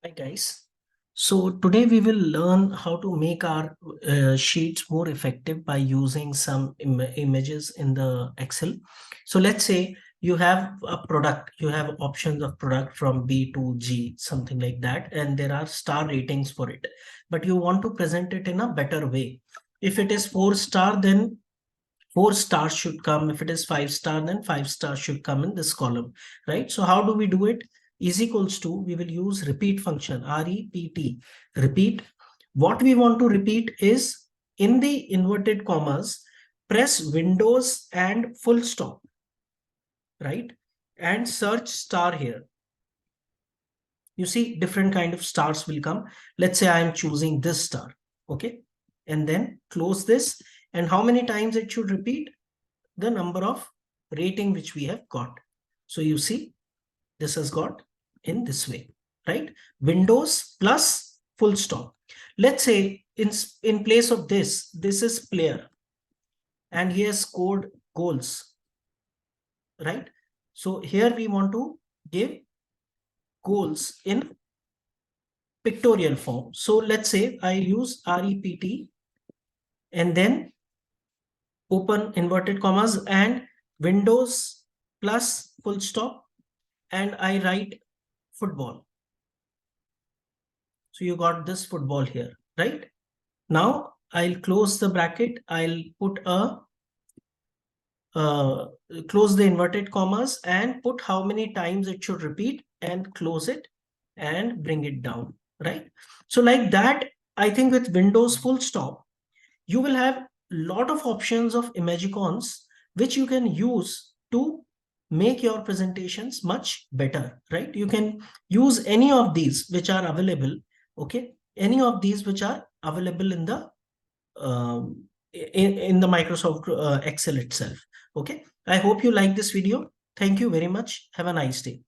Hi guys. So today we will learn how to make our sheets more effective by using some images in the Excel. So let's say you have a product, you have options of product from B to G, something like that, and there are star ratings for it, but you want to present it in a better way. If it is 4 star, then 4 stars should come. If it is 5 star, then 5 stars should come in this column, right? So how do we do it? Is equals to, we will use repeat function, REPT, repeat. What we want to repeat is in the inverted commas, press Windows and full stop, right? And search star here. You see different kind of stars will come. Let's say I am choosing this star, okay? And then close this. And how many times it should repeat? The number of rating which we have got. So you see, this has got in this way, right? Windows plus full stop. Let's say in place of this is player and he has scored goals, right? So here we want to give goals in pictorial form. So let's say I use REPT and then open inverted commas and Windows plus full stop, and I write football. So you got this football here, right? Now I'll close the bracket. I'll put a close the inverted commas and put how many times it should repeat and close it and bring it down, right? So like that, I think with Windows full stop, you will have lot of options of emojicons which you can use to make your presentations much better, right? You can use any of these which are available, okay? Any of these which are available in the in the Microsoft Excel itself, okay? I hope you like this video. Thank you very much. Have a nice day.